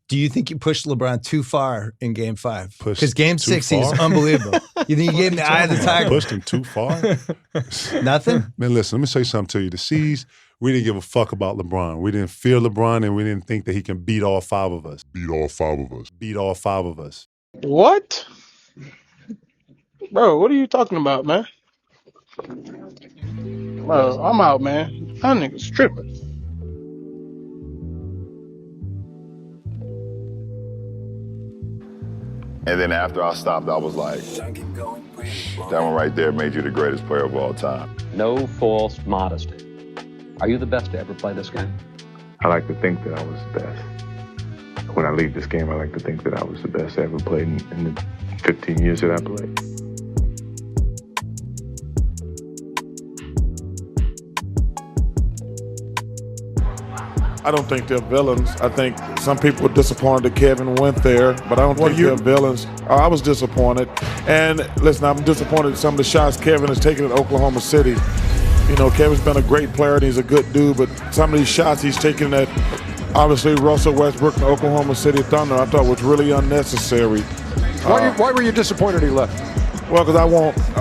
Do you think you pushed LeBron too far in Game 5? Pushed Because Game too 6, he was far? unbelievable. You think you gave him the eye of the tiger? Pushed him too far? Nothing? Man, listen, let me say something to you. The C's, we didn't give a fuck about LeBron. We didn't fear LeBron, and we didn't think that he can beat all 5 of us. Beat all 5 of us. What? Bro, what are you talking about, man? Bro, I'm out, man. That nigga's tripping. And then after I stopped, I was like, that one right there made you the greatest player of all time. No false modesty. Are you the best to ever play this game? I like to think that I was the best. When I leave this game, I like to think that I was the best I ever played in the 15 years that I played. I don't think they're villains. I think some people are disappointed that Kevin went there, but I don't think they're villains. I was disappointed. And listen, I'm disappointed at some of the shots Kevin has taken at Oklahoma City. You know, Kevin's been a great player and he's a good dude, but some of these shots he's taken at, obviously, Russell Westbrook and Oklahoma City Thunder, I thought was really unnecessary. Why were you disappointed he left? Well, because I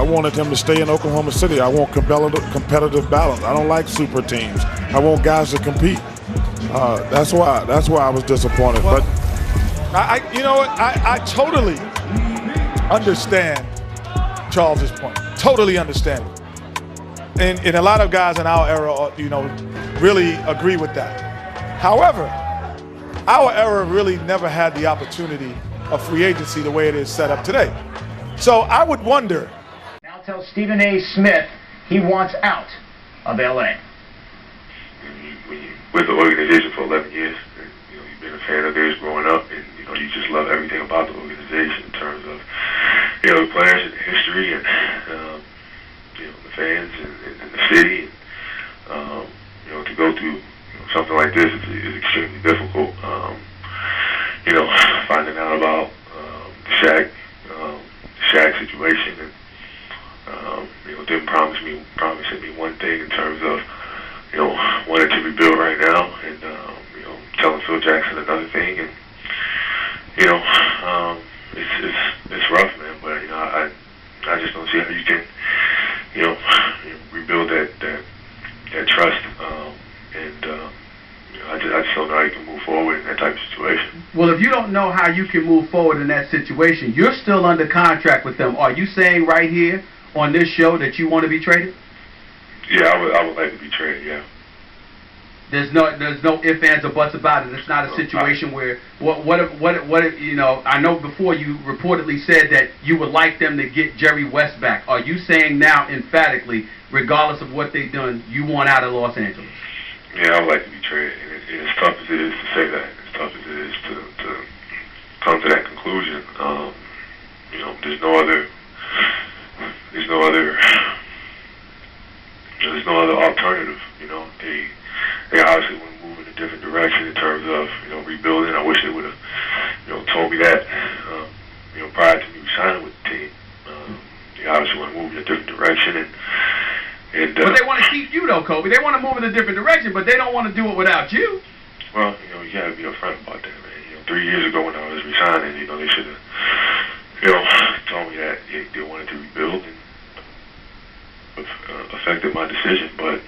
wanted him to stay in Oklahoma City. I want competitive balance. I don't like super teams. I want guys to compete. That's why I was disappointed. Well, but you know what? I totally understand Charles's point. Totally understand it. And a lot of guys in our era, you know, really agree with that. However, our era really never had the opportunity of free agency the way it is set up today. So I would wonder. Now tell Stephen A. Smith he wants out of L.A. When you with the organization for 11 years, and, you know, you've been a fan of theirs growing up, and you know you just love everything about the organization in terms of, you know, the players and the history, and you know, the fans and the city. And, you know, to go through something like this is extremely difficult. You know, finding out about the Shaq situation, and you know, them promising me one thing in terms of, you know, wanting to rebuild right now, and you know, telling Phil Jackson another thing, and you know, it's rough, man. But you know, I just don't see how you can, you know, rebuild that trust, and you know, I just don't know how you can move forward in that type of situation. Well, if you don't know how you can move forward in that situation, you're still under contract with them. Are you saying right here on this show that you want to be traded? Yeah, I would like to be traded. Yeah. There's no ifs, ands, or buts about it. It's not a situation where what if you know? I know before you reportedly said that you would like them to get Jerry West back. Are you saying now emphatically, regardless of what they've done, you want out of Los Angeles? Yeah, I would like to be traded. And as tough as it is to say that, as tough as it is to come to that conclusion, you know, there's no other alternative. You know, they obviously want to move in a different direction in terms of, you know, rebuilding. I wish they would have, you know, told me that, you know, prior to me signing with the team. They obviously want to move in a different direction, and but they want to keep you though, Kobe. They want to move in a different direction, but they don't want to do it without you. Well, you know, you gotta be upfront about that, man. You know, 3 years ago when I was resigning, you know, they should have, you know, told me that they wanted to rebuild, and affected my decision. But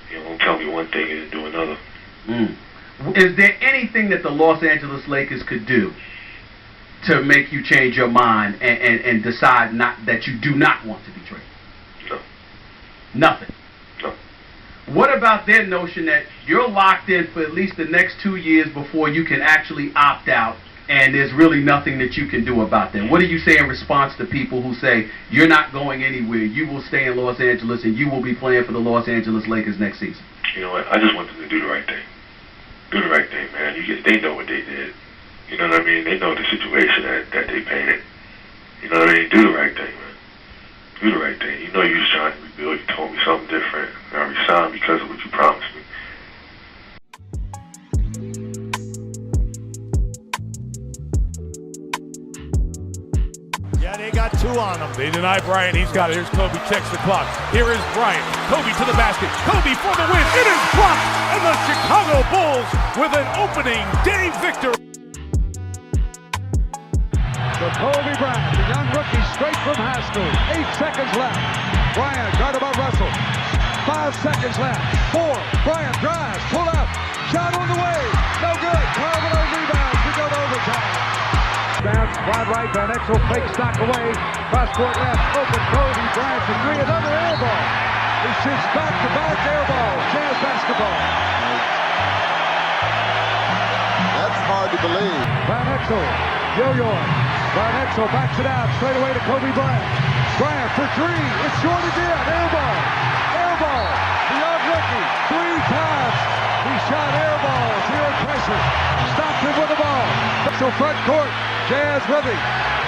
you know, don't tell me one thing and then do another. Is there anything that the Los Angeles Lakers could do to make you change your mind and decide that you do not want to be traded? No. Nothing. No. What about their notion that you're locked in for at least the next 2 years before you can actually opt out, and there's really nothing that you can do about that? What do you say in response to people who say you're not going anywhere, you will stay in Los Angeles, and you will be playing for the Los Angeles Lakers next season? You know what? I just want them to do the right thing. Do the right thing, man. They know what they did. You know what I mean? They know the situation that they painted. You know what I mean? Do the right thing, man. Do the right thing. You know you was trying to rebuild. You told me something different. I resigned because of what you promised me. Yeah, they got 2 on him. They deny Bryant. He's got it. Here's Kobe. Checks the clock. Here is Bryant. Kobe to the basket. Kobe for the win. It is blocked. And the Chicago Bulls with an opening day victory. Kobe Bryant, the young rookie straight from high school. 8 seconds left. Bryant guarded by Russell. 5 seconds left. 4. Bryant drives, pull up, shot on the way. No good. Carmelo rebounds. We go to overtime. Bounce wide right. Van Exel fakes, knock away. Cross court left. Open Kobe Bryant for 3. Another air ball. He shoots back-to-back air ball. Jazz basketball. That's hard to believe. Van Exel, yo-yoing. Van Exel backs it out straight away to Kobe Bryant. Bryant for 3. It's short again. Air ball. Air ball. The young rookie 3 times. He shot air balls. Here pressure. Stockton with the ball. So front court. Jazz with him.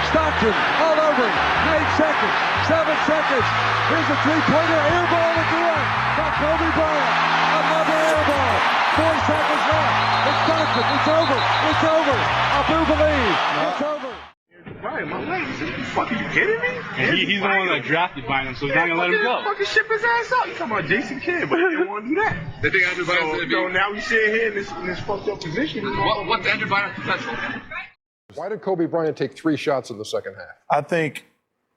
Stockton all over him. 8 seconds. 7 seconds. Here's a three-pointer. Air ball again. By Kobe Bryant. Another air ball. 4 seconds left. It's Stockton. It's over. It's over. Abu believe. It's over. Right, my legs. Fucking you kidding me? And he's the one that drafted Bynum, so he's not gonna let him go. Fucking ship his ass out. You talking about Jason Kidd, but he didn't want to do that. They think Andrew Bynum's gonna be. So now we sit here in this fucked up position. What's Andrew Bynum's potential? Why did Kobe Bryant take 3 shots in the second half? I think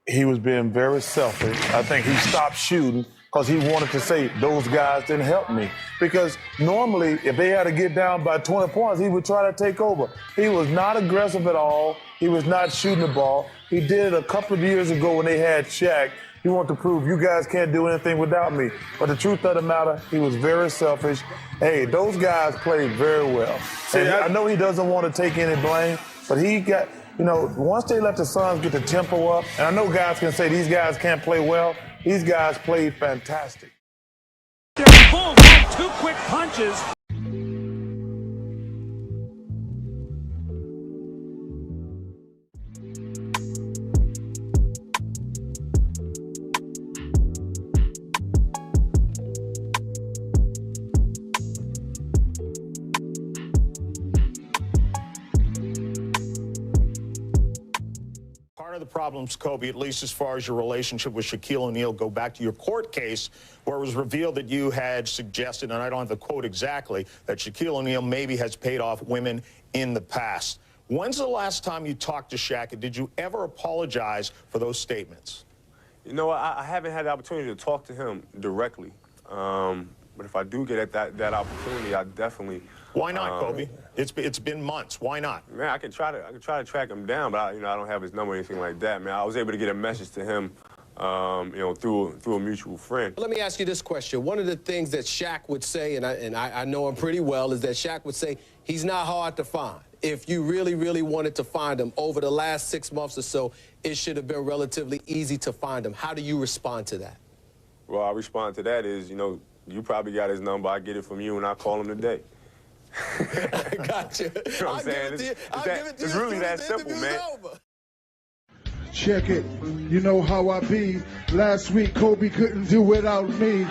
he was being very selfish. I think he stopped shooting because he wanted to say, those guys didn't help me. Because normally, if they had to get down by 20 points, he would try to take over. He was not aggressive at all. He was not shooting the ball. He did it a couple of years ago when they had Shaq. He wanted to prove, you guys can't do anything without me. But the truth of the matter, he was very selfish. Hey, those guys played very well. And I know he doesn't want to take any blame, but he got, you know, once they let the Suns get the tempo up, and I know guys can say these guys can't play well, these guys played fantastic. Boom, 2 quick punches. Part of the problems, Kobe, at least as far as your relationship with Shaquille O'Neal, go back to your court case where it was revealed that you had suggested, and I don't have the quote exactly, that Shaquille O'Neal maybe has paid off women in the past. When's the last time you talked to Shaq, and did you ever apologize for those statements? You know, I haven't had the opportunity to talk to him directly. But if I do get that opportunity, I definitely. Why not, Kobe? It's been months. Why not? Man, I can try to track him down, but I don't have his number or anything like that. Man, I was able to get a message to him, through a mutual friend. Let me ask you this question. One of the things that Shaq would say, and I know him pretty well, is that Shaq would say he's not hard to find. If you really, really wanted to find him over the last 6 months or so, it should have been relatively easy to find him. How do you respond to that? Well, I respond to that is, you probably got his number. I get it from you, and I call him today. I got you. You know what I'm saying? It's really that simple, man. Check it. You know how I be. Last week, Kobe couldn't do without me. You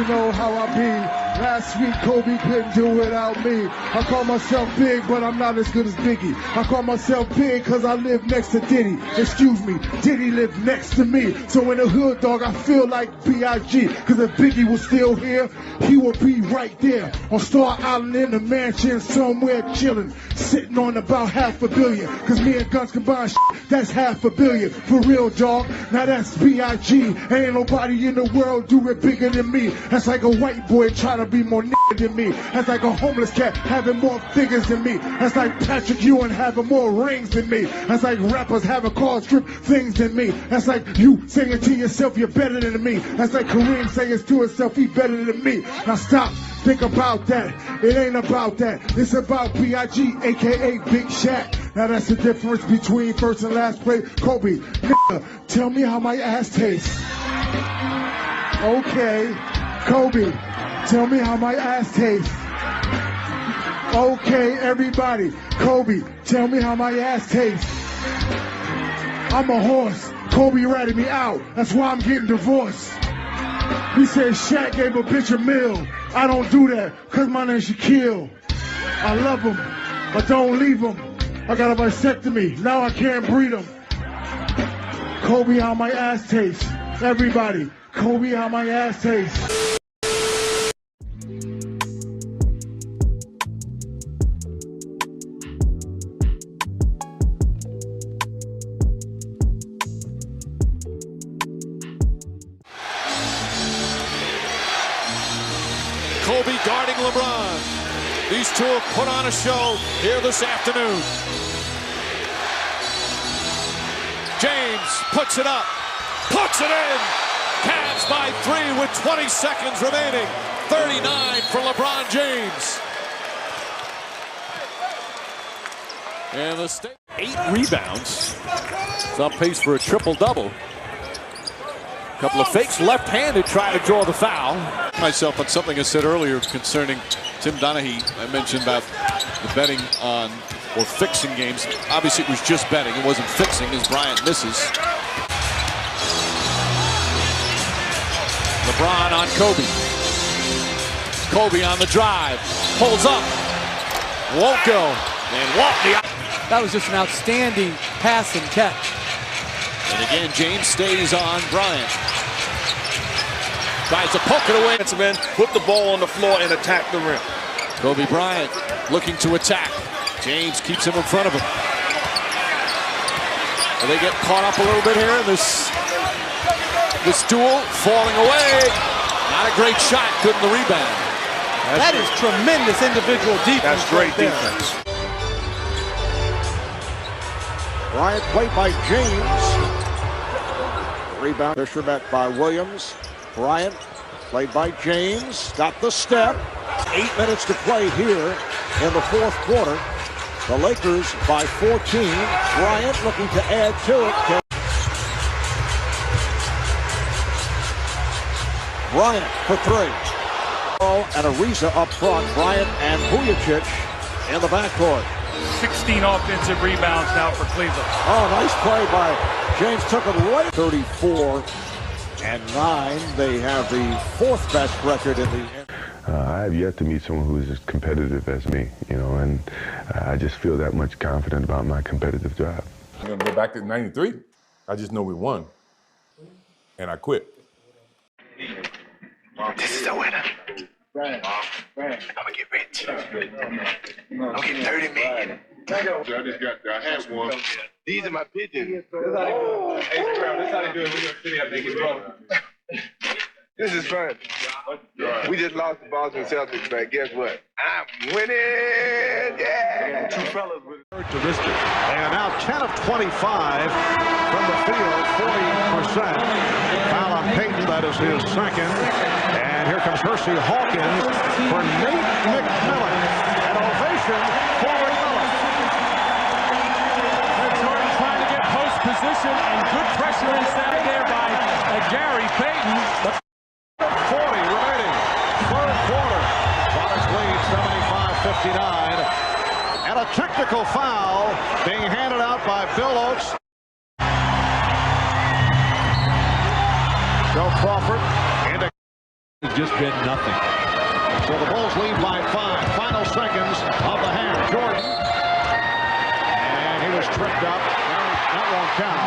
know how I be. Last week, Kobe couldn't do without me. I call myself big, but I'm not as good as Biggie. I call myself big because I live next to Diddy. Excuse me, Diddy lived next to me. So in the hood, dog, I feel like B.I.G. Because if Biggie was still here, he would be right there on Star Island in the mansion somewhere chilling, sitting on about $500 million. Because me and Guns combined, that's $500 million. For real, dog. Now that's B.I.G. Ain't nobody in the world do it bigger than me. That's like a white boy trying to be more nigga than me. That's like a homeless cat having more figures than me. That's like Patrick Ewing having more rings than me. That's like rappers having car strip things than me. That's like you saying to yourself you're better than me. That's like Kareem saying to himself he's better than me. Now stop. Think about that. It ain't about that. It's about B.I.G. a.k.a. Big Shaq. Now that's the difference between first and last place. Kobe, nigga, tell me how my ass tastes. Okay. Kobe, tell me how my ass tastes. Okay, everybody. Kobe, tell me how my ass tastes. I'm a horse. Kobe ratted me out. That's why I'm getting divorced. He said Shaq gave a bitch a meal. I don't do that because my name's Shaquille. I love him, but don't leave him. I got a vasectomy. Now I can't breed him. Kobe, how my ass tastes. Everybody, Kobe, how my ass tastes. to have put on a show here this afternoon. James puts it up, puts it in. Cavs by 3 with 20 seconds remaining. 39 for LeBron James. And the state 8 rebounds. It's on pace for a triple-double. Couple of fakes, left-handed, try to draw the foul. Myself on something I said earlier concerning Tim Donaghy. I mentioned about the betting on or fixing games. Obviously, it was just betting. It wasn't fixing as Bryant misses. LeBron on Kobe. Kobe on the drive. Pulls up. Won't go. And Walton. That was just an outstanding pass and catch. And again, James stays on Bryant. Tries to poke it away. Man, put the ball on the floor and attack the rim. Kobe Bryant looking to attack. James keeps him in front of him. Well, they get caught up a little bit here in this duel. Falling away. Not a great shot. Good in the rebound. That is tremendous individual defense. That's great defense. Bryant played by James. Rebound Fisher met by Williams. Bryant played by James. Got the step. 8 minutes to play here in the fourth quarter. The Lakers by 14. Bryant looking to add to it. Bryant for 3. And Ariza up front. Bryant and Vujacic in the backcourt. 16 offensive rebounds now for Cleveland. Oh, nice play by James. Took it right. 34-9. They have the 4th best record in the. I have yet to meet someone who is as competitive as me, you know, and I just feel that much confident about my competitive drive. I'm going to go back to 93. I just know we won. And I quit. This is the winner. I'm gonna get rich. I'm getting 30 million. I just got I had one. These are my pigeons. This is fun. We just lost the Boston Celtics, but guess what? I'm winning! Yeah! Two fellas with characteristic. And now 10 of 25 from the field, 40%. Foul on Payton, that is his second. And here comes Hersey Hawkins for Nate McMillan. An ovation for McMillan. Jordan trying to get post position and good pressure inside there by Gary Payton. 40 remaining. Third quarter. Roberts lead 75-59. And a technical foul being handed out by Bill Oates. Joe Crawford into. It's just been nothing. So the Bulls lead by 5. Final seconds of the half. Jordan. And he was tripped up. That won't count.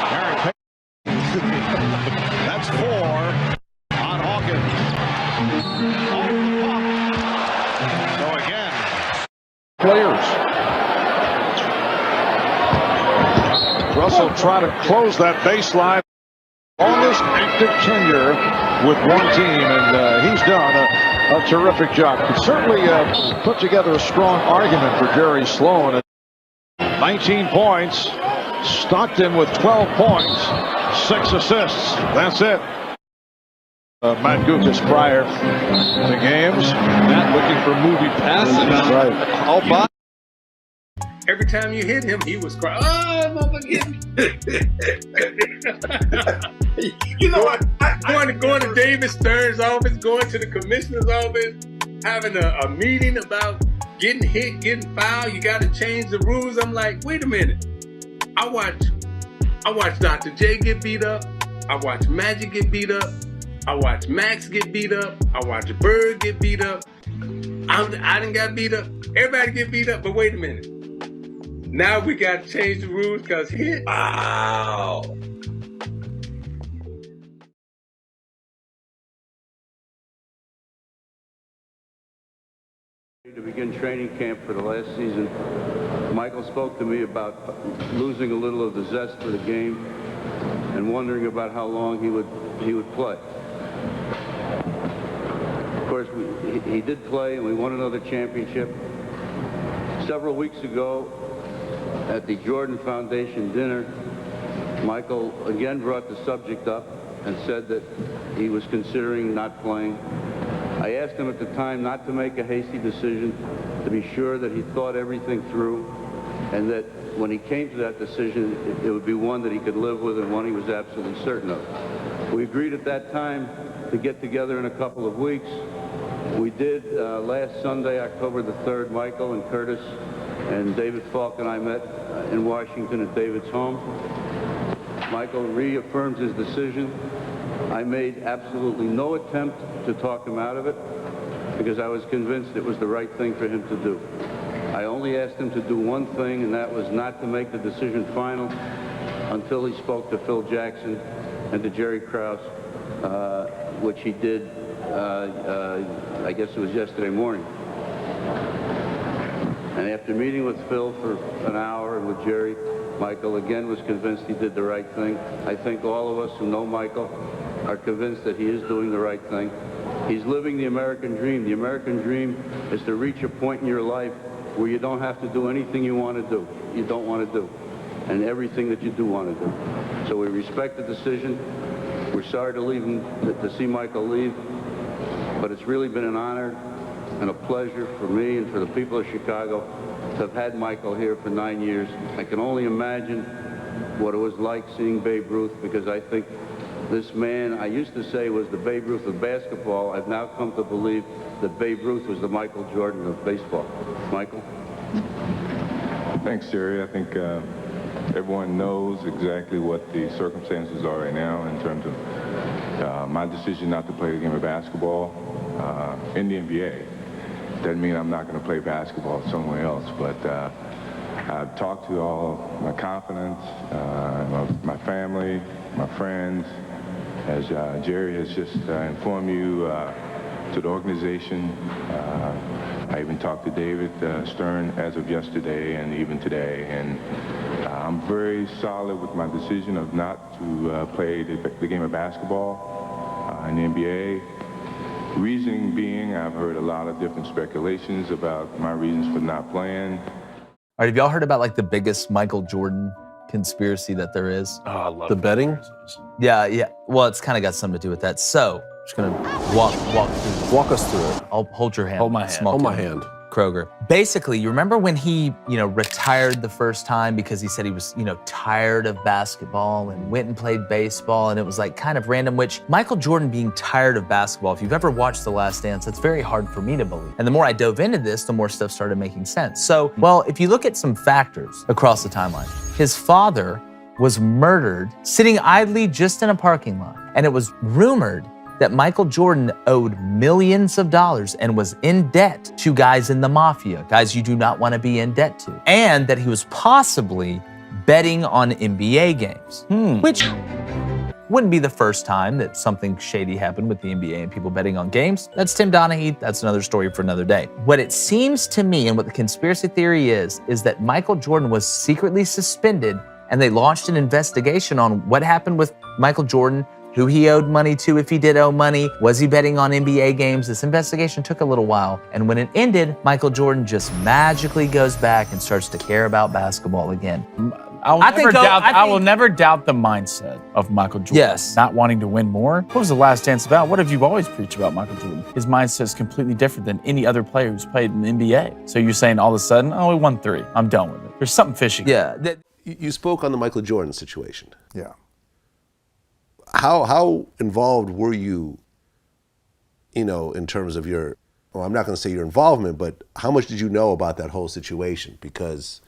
Gary Payton. That's 4 on Hawkins. So again. Players. Russell trying to close that baseline. Longest active tenure with one team, and he's done a terrific job. Could certainly put together a strong argument for Jerry Sloan. 19 points. Stockton with 12 points, 6 assists. That's it. Matt Gukas prior to games. Not looking for movie passes. Right. All by. Every time you hit him, he was crying. Oh, motherfucker! You know what? Going to David Stern's office, going to the commissioner's office, having a meeting about getting hit, getting fouled. You got to change the rules. I'm like, wait a minute. I watch Dr. J get beat up. I watch Magic get beat up. I watch Max get beat up. I watch Bird get beat up. I done got beat up. Everybody get beat up. But wait a minute. Now we got to change the rules because hit. Wow. To begin training camp for the last season, Michael spoke to me about losing a little of the zest for the game and wondering about how long he would play. Of course, course, he did play, and we won another championship. Several weeks ago, at the Jordan Foundation dinner, Michael again brought the subject up and said that he was considering not playing. I asked him at the time not to make a hasty decision, to be sure that he thought everything through, and that when he came to that decision, it would be one that he could live with and one he was absolutely certain of. We agreed at that time to get together in a couple of weeks. We did last Sunday, October the 3rd, Michael and Curtis and David Falk and I met in Washington at David's home. Michael reaffirmed his decision. I made absolutely no attempt to talk him out of it because I was convinced it was the right thing for him to do. I only asked him to do one thing, and that was not to make the decision final until he spoke to Phil Jackson and to Jerry Krause, which he did, I guess it was yesterday morning. And after meeting with Phil for an hour and with Jerry, Michael again was convinced he did the right thing. I think all of us who know Michael are convinced that he is doing the right thing. He's living the American dream. The American dream is to reach a point in your life where you don't have to do anything you want to do, you don't want to do, and everything that you do want to do. So we respect the decision. We're sorry to leave him, to see Michael leave, but it's really been an honor and a pleasure for me and for the people of Chicago to have had Michael here for 9 years. I can only imagine what it was like seeing Babe Ruth, because I think this man, I used to say, was the Babe Ruth of basketball. I've now come to believe that Babe Ruth was the Michael Jordan of baseball. Michael? Thanks, Jerry. I think everyone knows exactly what the circumstances are right now in terms of my decision not to play the game of basketball in the NBA. Doesn't mean I'm not going to play basketball somewhere else, but I've talked to all my confidants, my family, my friends, as Jerry has just informed you, to the organization. I even talked to David Stern as of yesterday and even today, and I'm very solid with my decision of not to play the game of basketball in the NBA. Reasoning being, I've heard a lot of different speculations about my reasons for not playing. All right, have y'all heard about like the biggest Michael Jordan conspiracy that there is? Oh, I love the betting. Yeah. Well, it's kind of got something to do with that. So, I'm just gonna walk us through it. I'll hold your hand. Hold my hand. Hold my hand. Kroger. Basically, you remember when he, retired the first time because he said he was, tired of basketball and went and played baseball, and it was like kind of random, which Michael Jordan being tired of basketball, if you've ever watched The Last Dance, that's very hard for me to believe. And the more I dove into this, the more stuff started making sense. So, well, if you look at some factors across the timeline, his father was murdered sitting idly just in a parking lot. And it was rumored that Michael Jordan owed millions of dollars and was in debt to guys in the mafia, guys you do not want to be in debt to, and that he was possibly betting on NBA games, which wouldn't be the first time that something shady happened with the NBA and people betting on games. That's Tim Donaghy. That's another story for another day. What it seems to me, and what the conspiracy theory is that Michael Jordan was secretly suspended, and they launched an investigation on what happened with Michael Jordan, who he owed money to, if he did owe money, was he betting on NBA games? This investigation took a little while, and when it ended, Michael Jordan just magically goes back and starts to care about basketball again. I will never doubt the mindset of Michael Jordan. Yes. Not wanting to win more. What was The Last Dance about? What have you always preached about Michael Jordan? His mindset is completely different than any other player who's played in the NBA. So you're saying all of a sudden, we won 3. I'm done with it. There's something fishy. Yeah. You spoke on the Michael Jordan situation. Yeah. How involved were you, in terms of your, well, I'm not going to say your involvement, but how much did you know about that whole situation? Because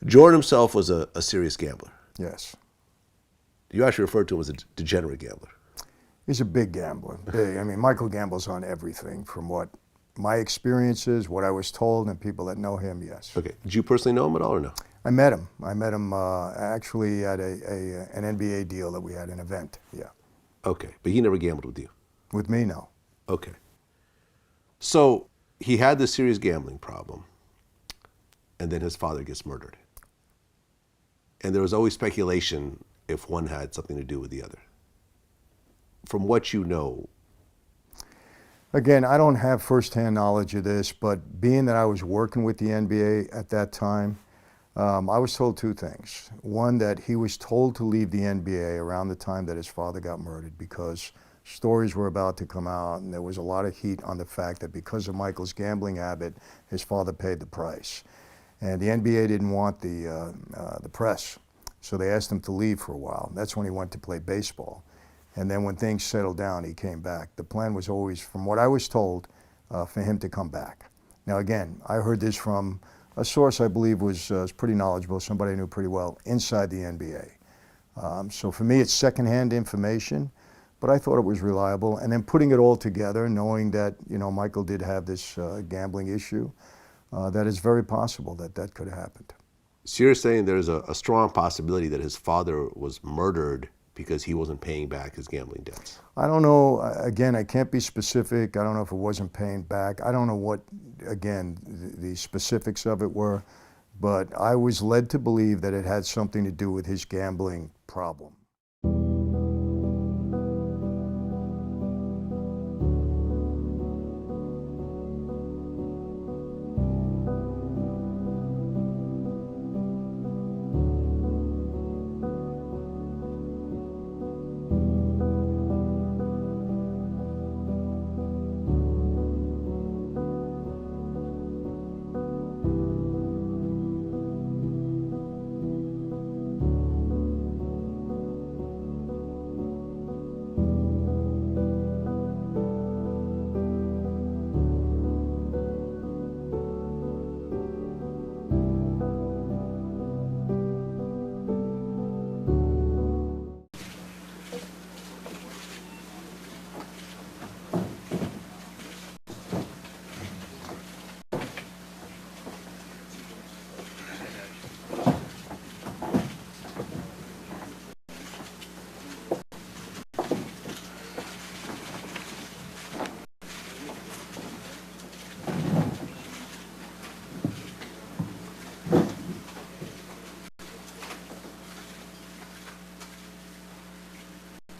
Jordan himself was a serious gambler. Yes. You actually referred to him as a degenerate gambler. He's a big gambler. Big. I mean, Michael gambles on everything from what my experiences, what I was told, and people that know him, yes. Okay. Did you personally know him at all or no? I met him. Actually at an NBA deal that we had, an event, yeah. Okay, but he never gambled with you? With me, no. Okay. So he had this serious gambling problem, and then his father gets murdered. And there was always speculation if one had something to do with the other. From what you know, Again, I don't have firsthand knowledge of this, but being that I was working with the NBA at that time, I was told two things. One, that he was told to leave the NBA around the time that his father got murdered because stories were about to come out and there was a lot of heat on the fact that because of Michael's gambling habit, his father paid the price. And the NBA didn't want the press, so they asked him to leave for a while. That's when he went to play baseball. And then when things settled down, he came back. The plan was always, from what I was told, for him to come back. Now again, I heard this from a source I believe was pretty knowledgeable, somebody I knew pretty well inside the NBA. So for me, it's secondhand information, but I thought it was reliable. And then putting it all together, knowing that Michael did have this gambling issue, that is very possible that that could have happened. So you're saying there's a strong possibility that his father was murdered because he wasn't paying back his gambling debts? I don't know. Again, I can't be specific. I don't know if it wasn't paying back. I don't know what, again, the specifics of it were, but I was led to believe that it had something to do with his gambling problem.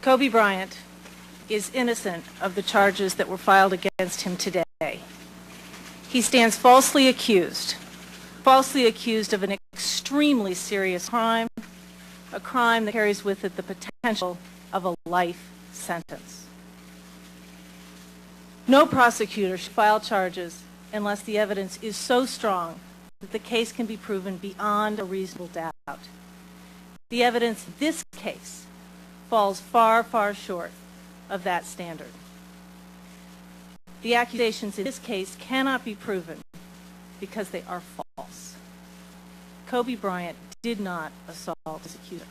Kobe Bryant is innocent of the charges that were filed against him today. He stands falsely accused of an extremely serious crime, a crime that carries with it the potential of a life sentence. No prosecutor should file charges unless the evidence is so strong that the case can be proven beyond a reasonable doubt. The evidence in this case falls far, far short of that standard. The accusations in this case cannot be proven because they are false. Kobe Bryant did not assault his accuser.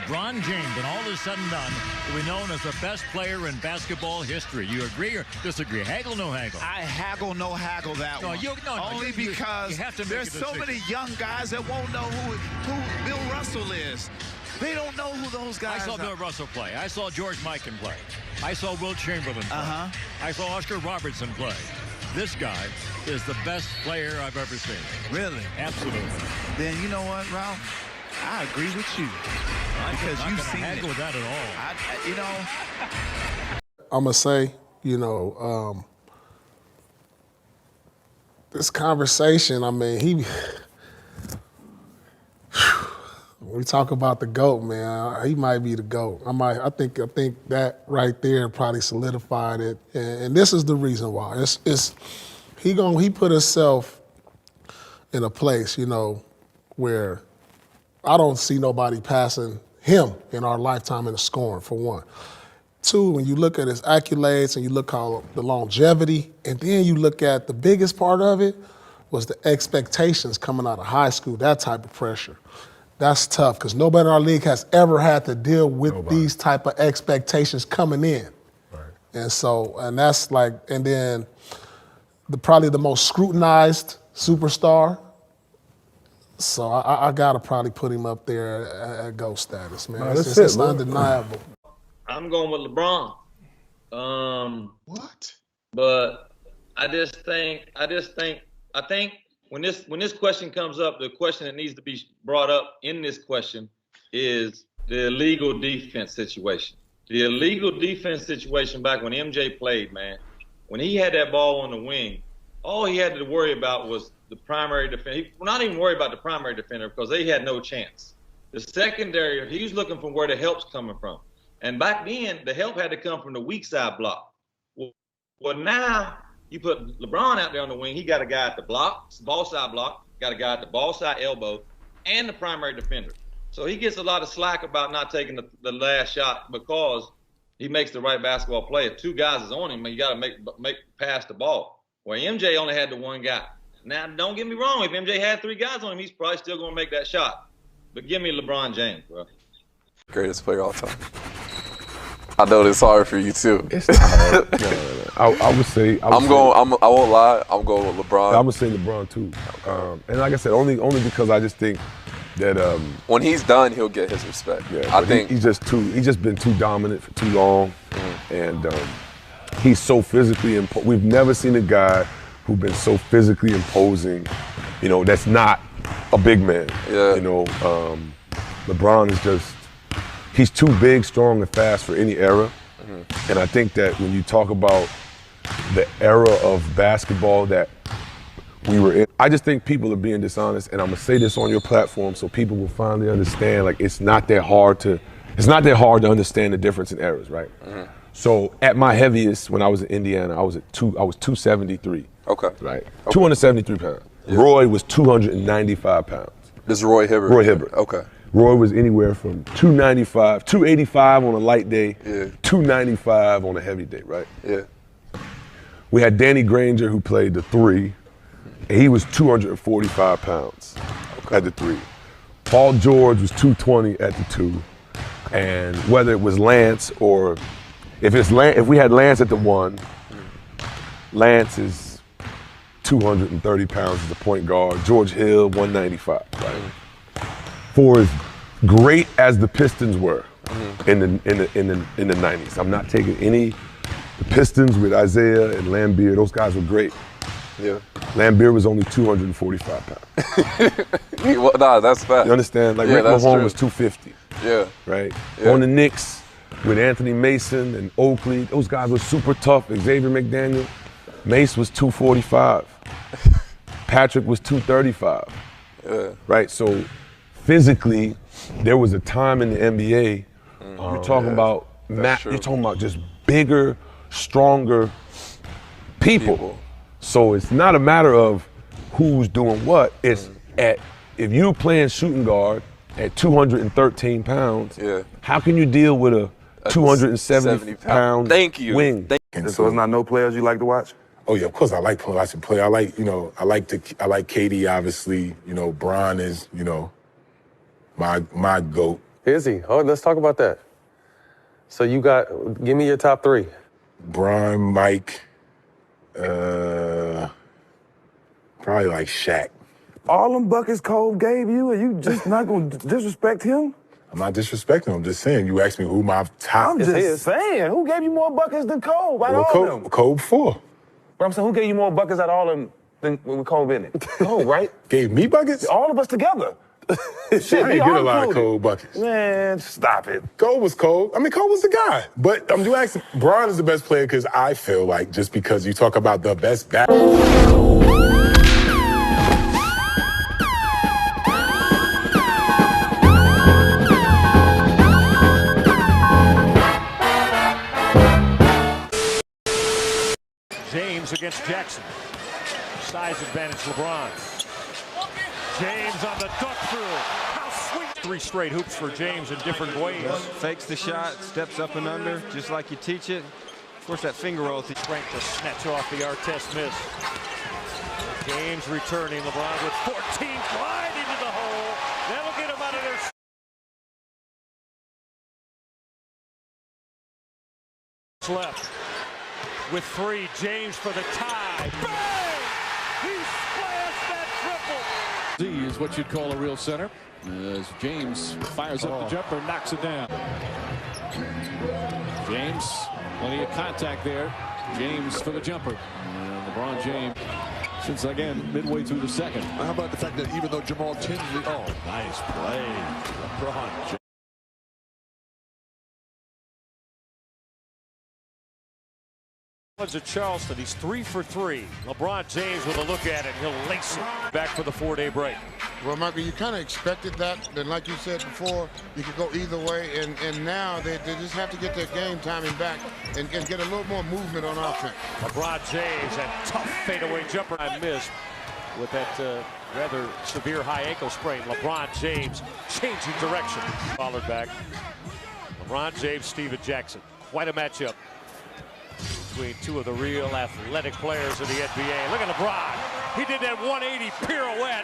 LeBron James, when all is said and done, will be known as the best player in basketball history. You agree or disagree? Haggle, no haggle? I haggle, no haggle that one. Only because there's so many young guys that won't know who Bill Russell is. They don't know who those guys are. I saw Bill Russell play. I saw George Mikan play. I saw Wilt Chamberlain play. I saw Oscar Robertson play. This guy is the best player I've ever seen. Really? Absolutely. Then you know what, Ralph? I agree with you. Because you've seen it. With that at all. I'm going to say, this conversation, I mean, when we talk about the GOAT, man, he might be the GOAT. I think that right there probably solidified it. And this is the reason why. He put himself in a place, where I don't see nobody passing him in our lifetime in the scoring, for one. Two, when you look at his accolades and you look at the longevity, and then you look at the biggest part of it was the expectations coming out of high school, that type of pressure. That's tough, because nobody in our league has ever had to deal with these type of expectations coming in. Right. And that's like, and then probably the most scrutinized superstar. So I gotta probably put him up there at GOAT status, man. It's undeniable. I'm going with LeBron. What? But I think when this question comes up, the question that needs to be brought up in this question is the illegal defense situation. The illegal defense situation back when MJ played, man, when he had that ball on the wing, all he had to worry about was the primary defender. He not even worried about the primary defender because they had no chance. The secondary, he was looking for where the help's coming from. And back then, the help had to come from the weak side block. Well, now you put LeBron out there on the wing. He got a guy at the ball side block, got a guy at the ball side elbow, and the primary defender. So he gets a lot of slack about not taking the last shot because he makes the right basketball play. If two guys is on him, you got to make pass the ball. Where MJ only had the one guy. Now, don't get me wrong. If MJ had three guys on him, he's probably still going to make that shot. But give me LeBron James, bro. Greatest player all time. I know it's hard for you too. It's not hard. No. I would say. I won't lie. I'm going with LeBron. I'm gonna say LeBron too. And like I said, only because I just think that when he's done, he'll get his respect. Yeah, I think he's just been too dominant for too long, and he's so physically we've never seen a guy who's been so physically imposing. That's not a big man. Yeah. LeBron is just. He's too big, strong, and fast for any era. And I think that when you talk about the era of basketball that we were in, I just think people are being dishonest. And I'm gonna say this on your platform so people will finally understand. Like it's not that hard to understand the difference in eras, right? So at my heaviest, when I was in Indiana, I was 273. Okay. Right. 273 pounds. Yeah. Roy was 295 pounds. This is Roy Hibbert. Roy Hibbert. Okay. Roy was anywhere from 295, 285 on a light day, 295 on a heavy day, right? Yeah. We had Danny Granger who played the three, and he was 245 pounds at the three. Paul George was 220 at the two, and whether it was Lance or if we had Lance at the one, Lance is 230 pounds as a point guard. George Hill 195, right? For as great as the Pistons were in the 90s. I'm not taking the Pistons with Isaiah and Lambeer. Those guys were great. Yeah. Lambeer was only 245 pounds. Well, nah, that's fact. You understand? Like Rick Mahone was 250. Yeah. Right? Yeah. On the Knicks with Anthony Mason and Oakley, those guys were super tough. Xavier McDaniel, Mace was 245. Patrick was 235. Yeah. Right? So physically, there was a time in the NBA, you're talking about you're talking about just bigger, stronger people. So it's not a matter of who's doing what. It's if you're playing shooting guard at 213 pounds, how can you deal with a 270 pound wing? So it's not no players you like to watch? Oh yeah, of course I like watching play. I like KD obviously. Bron is my GOAT. Is he? Oh, let's talk about that. So you got, give me your top three. Bron, Mike, probably like Shaq. All them buckets Cole gave you, and you just not going to disrespect him? I'm not disrespecting him. I'm just saying, you asked me who my top I'm just saying, who gave you more buckets than Cole? Out of all of them? Cole 4. But I'm saying, who gave you more buckets out of all of them than with Cole Bennett? Cole, right? Gave me buckets? All of us together. Shit, I ain't get a lot of Cole buckets. Man, stop it. Cole was Cole. I mean, Cole was the guy. But you asking, Bron is the best player because I feel like just because you talk about the best back. James against Jackson. Size advantage, LeBron. James on the duck through. How sweet. 3 straight hoops for James in different ways. Fakes the shot, steps up and under, just like you teach it. Of course, that finger roll. Strength to snatch off the Artest miss. James returning. LeBron with 14. Glide into the hole. That'll get him out of there. Left. With 3, James for the tie. Bang! He splashed that triple. Z is what you'd call a real center. As James fires up the jumper, knocks it down. James, plenty of contact there. James for the jumper. And LeBron James, since again, midway through the second. How about the fact that even though Jamal Tinsley, nice play. LeBron James. At Charleston, he's 3 for 3. LeBron James with a look at it, he'll lace it back for the 4-day break. Well, Michael, you kind of expected that. Then, like you said before, you could go either way, and now they just have to get their game timing back and get a little more movement on offense. LeBron James, that tough fadeaway jumper I missed with that rather severe high ankle sprain. LeBron James changing direction. Followed back. LeBron James, Steven Jackson. Quite a matchup between two of the real athletic players of the NBA. Look at LeBron. He did that 180 pirouette.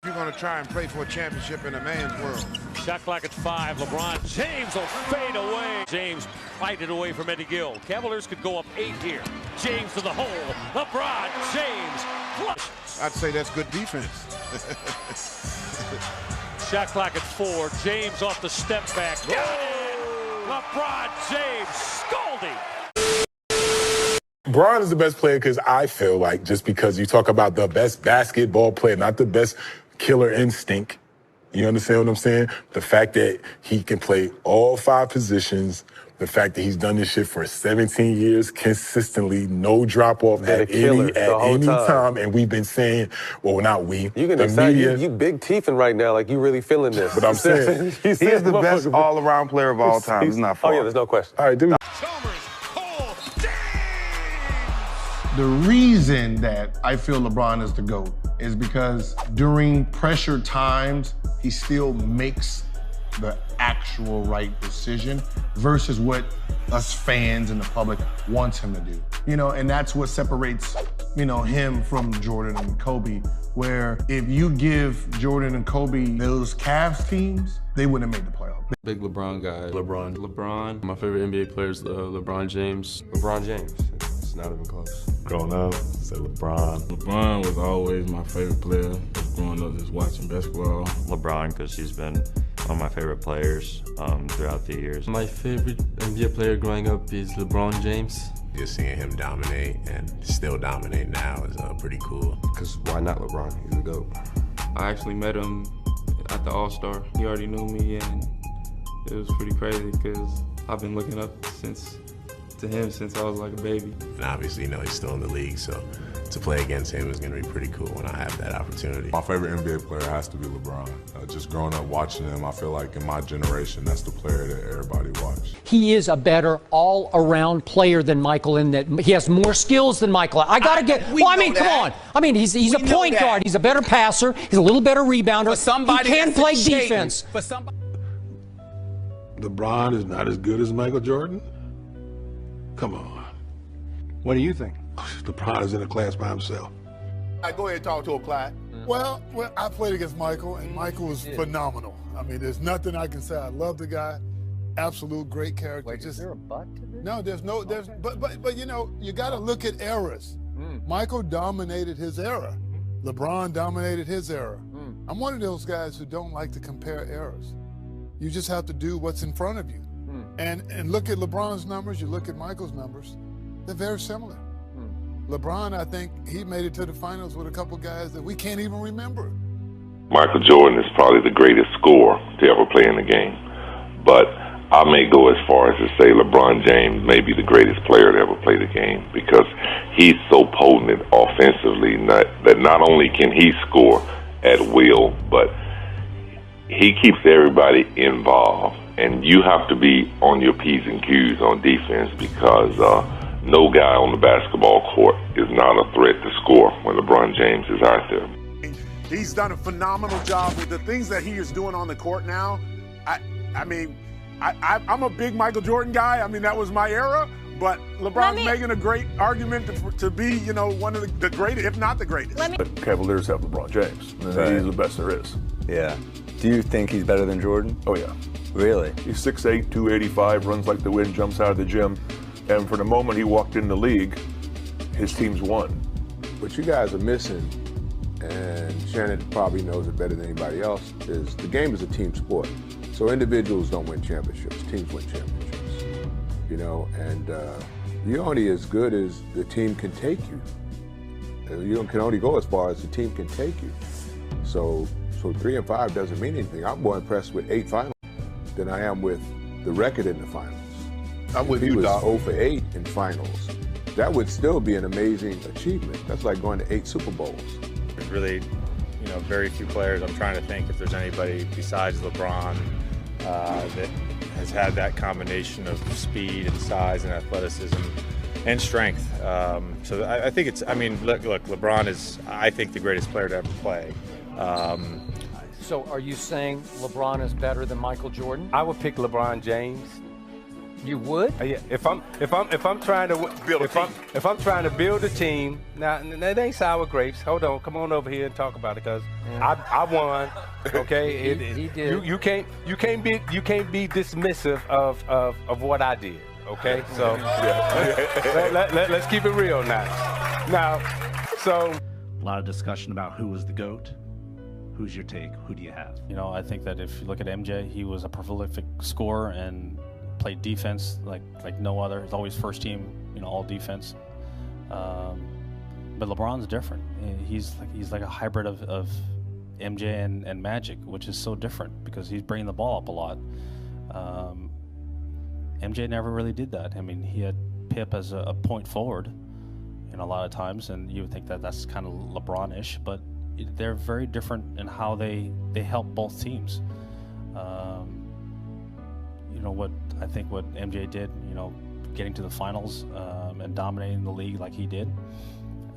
You're going to try and play for a championship in a man's world. Shot clock at 5. LeBron James will fade away. James fight it away from Eddie Gill. Cavaliers could go up 8 here. James to the hole. LeBron James flush. I'd say that's good defense. Shot clock at 4. James off the step back. Got it! LeBron James scalding. Bron is the best player because I feel like just because you talk about the best basketball player, not the best killer instinct. You understand what I'm saying? The fact that he can play all 5 positions, the fact that he's done this shit for 17 years consistently, no drop off at any time. And we've been saying, well, not we. You can excite you big teething right now, like you really feeling this. But I'm saying he is the best all-around player of all time. It's not far. Oh yeah, there's no question. All right, dude. The reason that I feel LeBron is the GOAT is because during pressure times, he still makes the actual right decision versus what us fans and the public wants him to do. You know, and that's what separates, you know, him from Jordan and Kobe, where if you give Jordan and Kobe those Cavs teams, they wouldn't have made the playoffs. Big LeBron guy. LeBron. My favorite NBA player is LeBron James. LeBron James. It's not even close. Growing up, say LeBron. LeBron was always my favorite player. Growing up, just watching basketball. LeBron, because he's been one of my favorite players throughout the years. My favorite NBA player growing up is LeBron James. Just seeing him dominate and still dominate now is pretty cool. Because why not LeBron? He's the GOAT. I actually met him at the All-Star. He already knew me, and it was pretty crazy because I've been looking up to him since I was like a baby. And obviously, you know, he's still in the league, so to play against him is going to be pretty cool when I have that opportunity. My favorite NBA player has to be LeBron. Just growing up watching him, I feel like in my generation, that's the player that everybody watched. He is a better all-around player than Michael in that he has more skills than Michael. I got to get, well, I mean, come on. I mean, he's a point guard. He's a better passer. He's a little better rebounder. He can play defense. LeBron is not as good as Michael Jordan? Come on. What do you think? LeBron is in a class by himself. right, go ahead and talk to him, Clyde. Well, I played against Michael, and Michael was phenomenal. I mean, there's nothing I can say. I love the guy. Absolute great character. Wait, is there a but to this? No, but you know, you got to look at eras. Michael dominated his era. LeBron dominated his era. I'm one of those guys who don't like to compare eras. You just have to do what's in front of you. And look at LeBron's numbers, you look at Michael's numbers, they're very similar. LeBron, I think he made it to the finals with a couple guys that we can't even remember. Michael Jordan is probably the greatest scorer to ever play in the game. But I may go as far as to say LeBron James may be the greatest player to ever play the game because he's so potent offensively that not only can he score at will, but he keeps everybody involved. And you have to be on your P's and Q's on defense because no guy on the basketball court is not a threat to score when LeBron James is out there. He's done a phenomenal job with the things that he is doing on the court now. I'm a big Michael Jordan guy. I mean, that was my era. But LeBron's making a great argument to be, you know, one of the greatest, if not the greatest. The Cavaliers have LeBron James. Right. He's the best there is. Yeah. Do you think he's better than Jordan? Oh, yeah. Really? He's 6'8", 285, runs like the wind, jumps out of the gym. And from the moment he walked in the league, his teams won. What you guys are missing, and Shannon probably knows it better than anybody else, is the game is a team sport. So individuals don't win championships, teams win championships. You know, and you're only as good as the team can take you. You can only go as far as the team can take you. So 3 and 5 doesn't mean anything. I'm more impressed with 8 finals than I am with the record in the finals. I'm with you, Doc. If he was 0 for 8 in finals, that would still be an amazing achievement. That's like going to 8 Super Bowls. There's really, you know, very few players. I'm trying to think if there's anybody besides LeBron that has had that combination of speed and size and athleticism and strength. So I think it's, I mean, look, LeBron is, I think, the greatest player to ever play. So are you saying LeBron is better than Michael Jordan? I would pick LeBron James. You would? Yeah. If I'm trying to build a team. If I'm trying to build a team, now that ain't sour grapes. Hold on, come on over here and talk about it, cause I won. Okay, he did. You can't be dismissive of what I did. Okay, so let's keep it real now. So a lot of discussion about who was the GOAT. Who's your take? Who do you have? You know, I think that if you look at MJ, he was a prolific scorer and played defense like no other. He's always first team, you know, all defense. But LeBron's different. He's like a hybrid of MJ and Magic, which is so different because he's bringing the ball up a lot. MJ never really did that. I mean, he had Pip as a point forward, you know, a lot of times, and you would think that that's kind of LeBron-ish, but they're very different in how they help both teams. You know, what MJ did, you know, getting to the finals and dominating the league like he did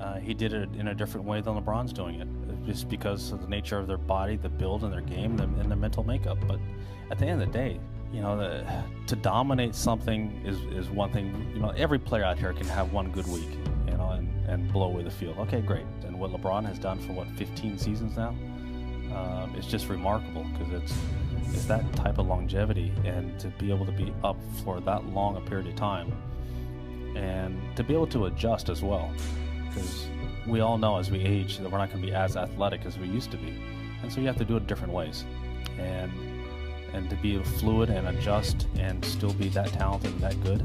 it in a different way than LeBron's doing it, just because of the nature of their body, the build, and their game, and their mental makeup. But at the end of the day, you know, to dominate something is one thing. You know, every player out here can have one good week, you know, and blow away the field. Okay, great. And what LeBron has done for 15 seasons now, it's just remarkable because it's that type of longevity, and to be able to be up for that long a period of time, and to be able to adjust as well, because we all know as we age that we're not going to be as athletic as we used to be, and so you have to do it different ways, and to be fluid and adjust and still be that talented and that good.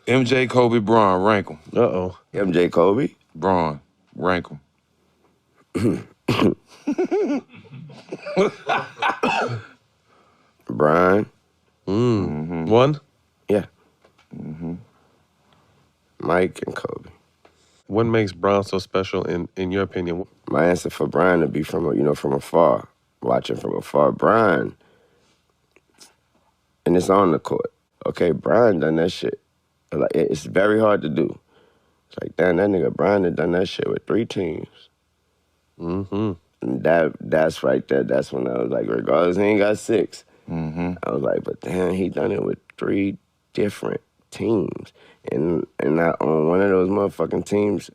MJ, Kobe, Bron, rank 'em. Uh-oh. MJ, Kobe? Bron, rank 'em. Brian. Mm-hmm. One? Yeah. Mm-hmm. Mike and Kobe. What makes Bron so special in your opinion? My answer for Brian would be from afar, watching from afar. Brian, and it's on the court. Okay, Brian done that shit. Like, it's very hard to do. It's like, damn, that nigga Brian had done that shit with 3 teams. Mm-hmm. And that's right there. That's when I was like, regardless, he ain't got 6. Mm-hmm. I was like, but damn, he done it with 3 different teams. And not on one of those motherfucking teams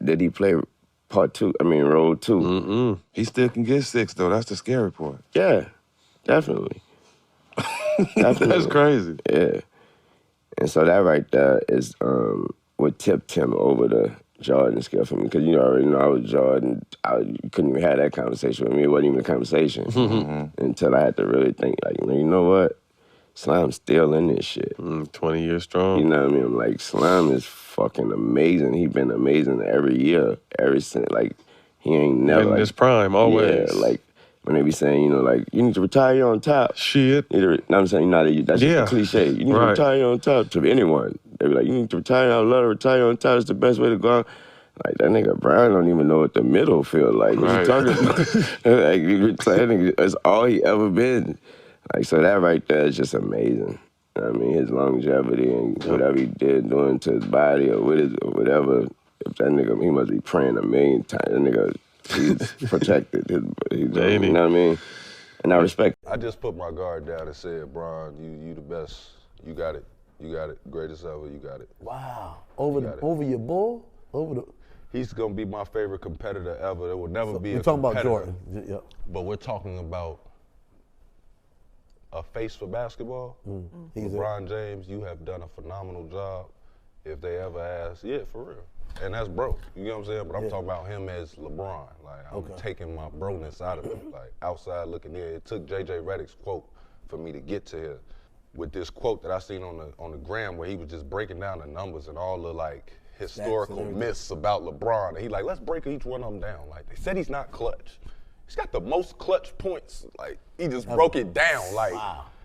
did he play road 2. He still can get 6 though. That's the scary part. Yeah, definitely. Definitely. That's crazy. Yeah. And so that right there is what tipped him over the Jordan scale for me. Because you already know I was Jordan. You couldn't even have that conversation with me. It wasn't even a conversation until I had to really think, like, you know what? Slim's still in this shit. 20 years strong. You know what I mean? I'm like, Slim is fucking amazing. He been amazing every year, ever since. Like, he ain't never. In his prime, always. Yeah, like, when they be saying, you know, like, you need to retire on top. Shit. You know what I'm saying? You know, that's just a cliche. You need to retire on top to anyone. They be like, you need to retire. I love to retire on top. It's the best way to go out. Like, that nigga Brian don't even know what the middle feel like. What you talking about? Like, that nigga, that's all he ever been. Like, so that right there is just amazing. You know what I mean? His longevity and whatever he did doing to his body or with his, or whatever. If that nigga, he must be praying a million times. That nigga, he's protected. You know what I mean? And I respect it. I just put my guard down and said, Bron, you the best. You got it. You got it. Greatest ever. You got it. Wow. Over your bull? He's going to be my favorite competitor ever. There will never be a competitor. We're talking about Jordan. Yeah. But we're talking about a face for basketball. LeBron James, you have done a phenomenal job. If they ever ask, yeah, for real. And that's bro. You know what I'm saying? But I'm talking about him as LeBron. Like, I'm taking my broness out of him. Like, outside looking in. It took J.J. Redick's quote for me to get to here. With this quote that I seen on the gram where he was just breaking down the numbers and all the, like, historical myths about LeBron. And he like, let's break each one of them down. Like, they said he's not clutch. He's got the most clutch points. Like, he just broke it down. Like,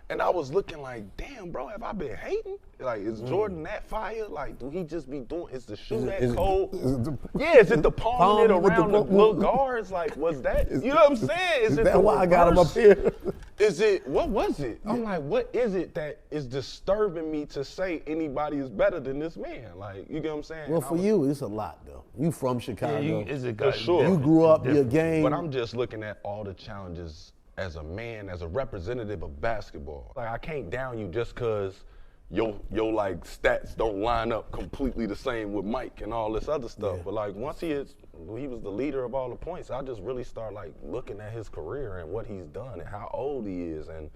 and I was looking like, damn, bro, have I been hating? Like, is Jordan that fire? Like, do he just be doing, is the shoe that cold? Is it the palming it around the little guards? Like, was that, you know what I'm saying? Is it that why I got him up here? Is it, what was it? I'm like, what is it that is disturbing me to say anybody is better than this man? Like, you get what I'm saying? Well, for you, it's a lot, though. You from Chicago. For sure. You grew up your game. But I'm just looking at all the challenges as a man, as a representative of basketball. Like, I can't down you just because your like stats don't line up completely the same with Mike and all this other stuff. But like once he was the leader of all the points, I just really start like looking at his career and what he's done and how old he is. And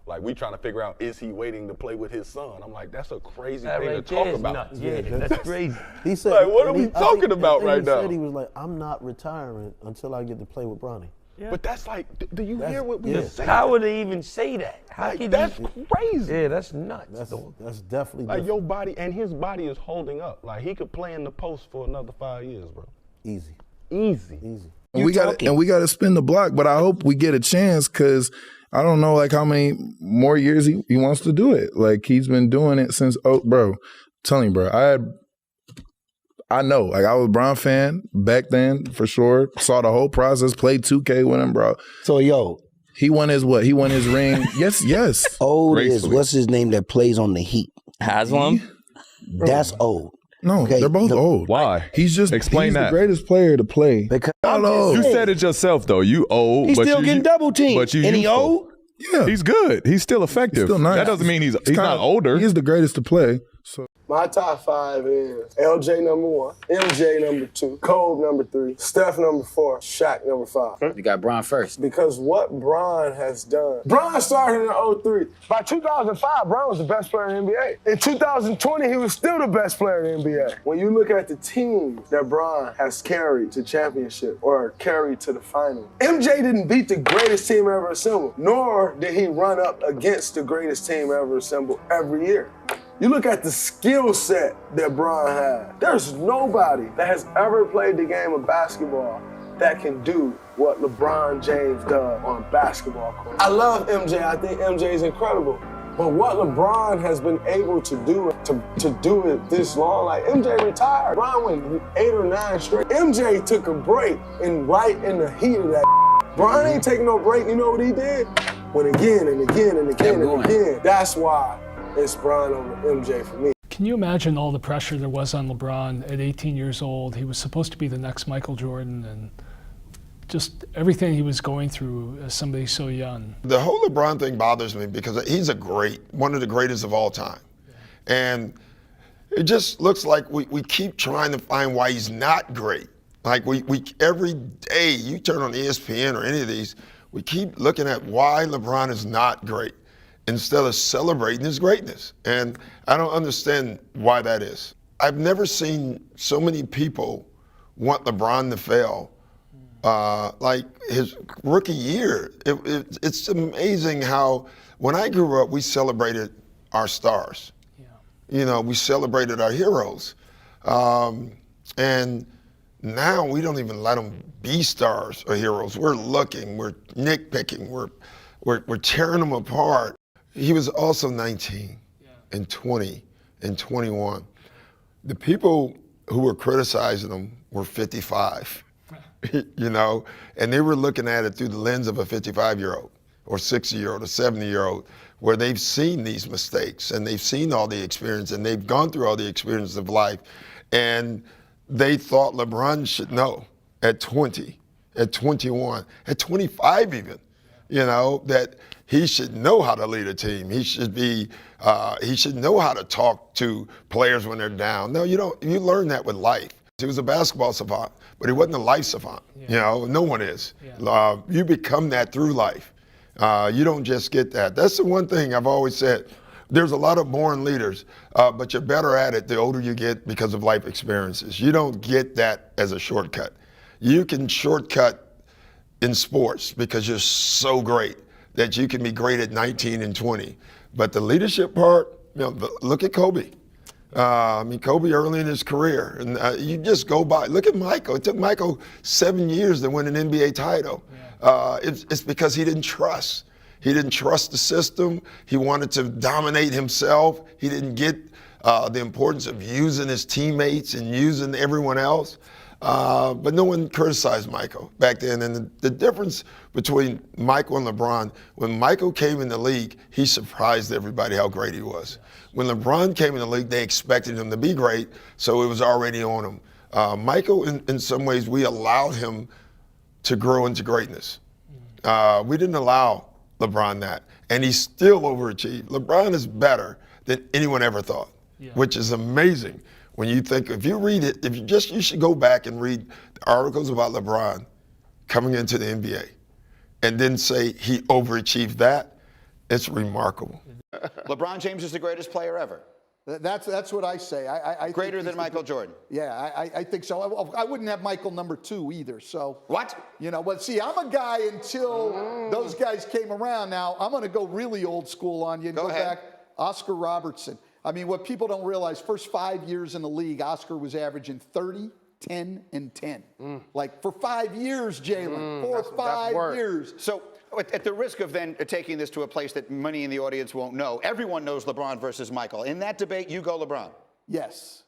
like we trying to figure out, is he waiting to play with his son? I'm like, that's a crazy thing to talk about. Nuts. Yeah, that's crazy. He said, like, what are we talking about right now? He said he was like, I'm not retiring until I get to play with Bronny. Yeah. But that's like, do you hear what we say? How would they even say that? How like, that's crazy. Yeah, that's nuts. That's definitely like your body, and his body is holding up. Like he could play in the post for another 5 years, bro. Easy. And we got to spin the block, but I hope we get a chance because I don't know like how many more years he wants to do it. Like he's been doing it since bro. I'm telling you, bro, I know, like I was a Bron fan back then for sure. Saw the whole process, played 2K with him, bro. So he won his what? He won his ring. Yes. Old is what's his name that plays on the Heat? Haslam? That's old. No, they're both old. Why? He's Explain that. The greatest player to play. Because you said it yourself though. You old. He's still getting double teamed. But and he old? Yeah. He's good. He's still effective. He's still nice. That doesn't mean he's not older. He's the greatest to play. So. My top 5 is LJ number 1, MJ number 2, Kobe number 3, Steph number 4, Shaq number 5. You got Bron first. Because what Bron has done. Bron started in 03. By 2005, Bron was the best player in the NBA. In 2020, he was still the best player in the NBA. When you look at the team that Bron has carried to championship or carried to the final, MJ didn't beat the greatest team ever assembled, nor did he run up against the greatest team ever assembled every year. You look at the skill set that Bron had. There's nobody that has ever played the game of basketball that can do what LeBron James does on a basketball court. I love MJ. I think MJ is incredible. But what LeBron has been able to do to do it this long, like MJ retired. Bron went 8 or 9 straight. MJ took a break and right in the heat of that. Bron ain't taking no break. You know what he did? Went again and again and again and again. That's why it's Bron over MJ for me. Can you imagine all the pressure there was on LeBron at 18 years old? He was supposed to be the next Michael Jordan, and just everything he was going through as somebody so young. The whole LeBron thing bothers me because he's one of the greatest of all time. And it just looks like we keep trying to find why he's not great. Like we every day you turn on ESPN or any of these, we keep looking at why LeBron is not great instead of celebrating his greatness. And I don't understand why that is. I've never seen so many people want LeBron to fail. Like his rookie year, it's amazing how when I grew up, we celebrated our stars. Yeah. You know, we celebrated our heroes. And now we don't even let them be stars or heroes. We're looking, we're nitpicking, we're tearing them apart. He was also 19 and 20 and 21. The people who were criticizing him were 55, you know, and they were looking at it through the lens of a 55-year-old or 60-year-old or 70-year-old, where they've seen these mistakes and they've seen all the experience and they've gone through all the experiences of life. And they thought LeBron should know at 20, at 21, at 25 even, you know, that he should know how to lead a team. He should be, he should know how to talk to players when they're down. No, you don't. You learn that with life. He was a basketball savant, but he wasn't a life savant. Yeah. You know, no one is. Yeah. You become that through life. You don't just get that. That's the one thing I've always said. There's a lot of born leaders, but you're better at it the older you get because of life experiences. You don't get that as a shortcut. You can shortcut in sports because you're so great that you can be great at 19 and 20. But the leadership part, you know, look at Kobe. I mean, Kobe early in his career, and you just go by. Look at Michael. It took Michael 7 years to win an NBA title. It's because he didn't trust. He didn't trust the system. He wanted to dominate himself. He didn't get the importance of using his teammates and using everyone else. But no one criticized Michael back then. And the difference between Michael and LeBron, when Michael came in the league, he surprised everybody how great he was. When LeBron came in the league, they expected him to be great, so it was already on him. Michael, in some ways, we allowed him to grow into greatness. We didn't allow LeBron that, and he still overachieved. LeBron is better than anyone ever thought, which is amazing. When you think, if you read it, you should go back and read the articles about LeBron coming into the NBA and then say he overachieved that. It's remarkable. LeBron James is the greatest player ever. That's what I say. I greater than Michael Jordan. Yeah, I think so. I wouldn't have Michael #2 either. So what? You know, but see, I'm a guy until those guys came around. Now I'm going to go really old school on you and go back. Oscar Robertson. I mean, what people don't realize, first 5 years in the league, Oscar was averaging 30, 10, and 10. Like for 5 years, Jalen, for 5 years. So at the risk of then taking this to a place that many in the audience won't know, everyone knows LeBron versus Michael. In that debate, you go LeBron. Yes.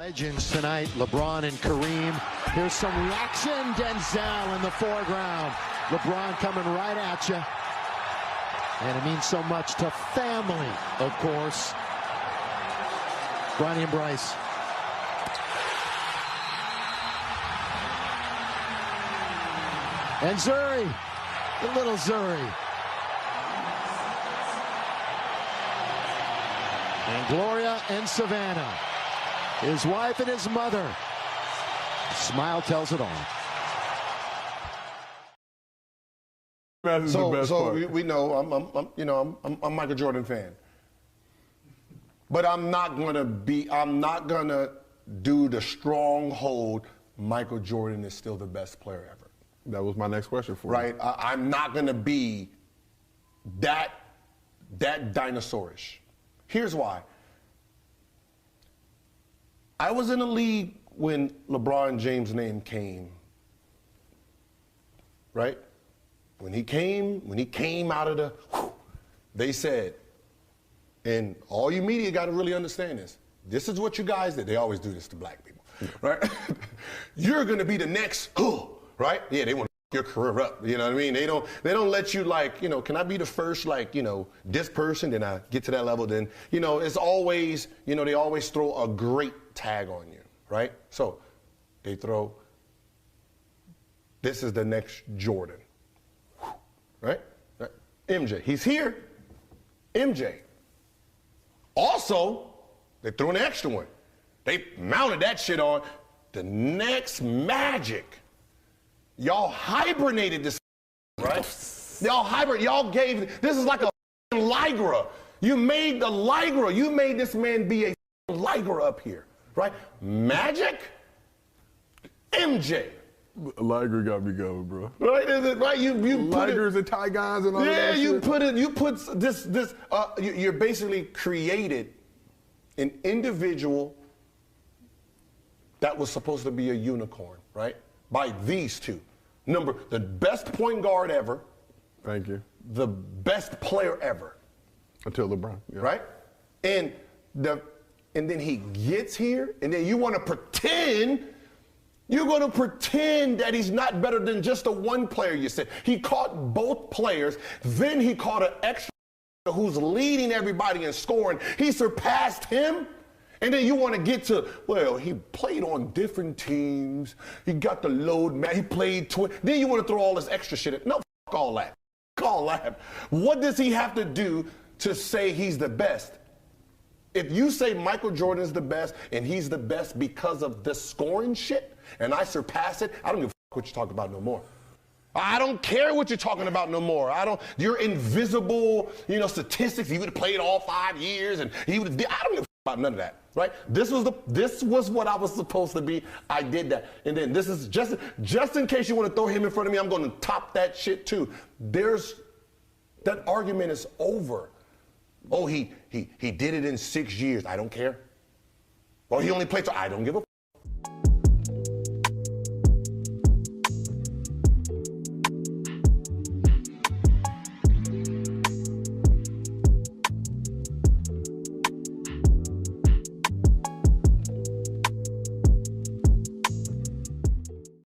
Legends tonight, LeBron and Kareem. Here's some reaction. Denzel in the foreground. LeBron coming right at you. And it means so much to family, of course. Bronny and Bryce. And Zuri, the little Zuri. And Gloria and Savannah. His wife and his mother. Smile tells it all. So we know I'm a Michael Jordan fan, but I'm not gonna do the stronghold. Michael Jordan is still the best player ever. That was my next question for you. Right? I'm not gonna be that dinosaurish. Here's why. I was in the league when LeBron James' name came, right? When he came out of the, they said, and all you media got to really understand this. This is what you guys did. They always do this to black people, right? You're gonna be the next, right? Yeah, they want to your career up. You know what I mean? They don't let you can I be the first this person? Then I get to that level. Then it's always they always throw a great tag on you, right? So they throw, this is the next Jordan, right? MJ, he's here. MJ. Also, they threw an extra one. They mounted that shit on the next Magic. Y'all hibernated this, right? Y'all gave, this is like a Ligra. You made the Ligra. You made this man be a Ligra up here, right? Magic, MJ. Liger got me going, bro. Right? Is it right? You Ligers and tie guys and all that. Yeah, you put this. You're basically created an individual that was supposed to be a unicorn, right? By these two. The best point guard ever. Thank you. The best player ever. Until LeBron. Yeah. Right? And then he gets here, and then you want to pretend. You're going to pretend that he's not better than just the one player you said. He caught both players. Then he caught an extra who's leading everybody in scoring. He surpassed him. And then you want to get to, well, he played on different teams. He got the load, man. He played Then you want to throw all this extra shit in. No, fuck all that. Fuck all that. What does he have to do to say he's the best? If you say Michael Jordan is the best and he's the best because of the scoring shit, and I surpass it, I don't give a fuck what you're talking about no more. I don't care what you're talking about no more. Your invisible, statistics, he would have played all 5 years and he would have, I don't give a fuck about none of that, right? This was what I was supposed to be. I did that. And then this is just in case you want to throw him in front of me, I'm going to top that shit too. That argument is over. Oh, he did it in 6 years. I don't care. Or he only played, so I don't give a fuck.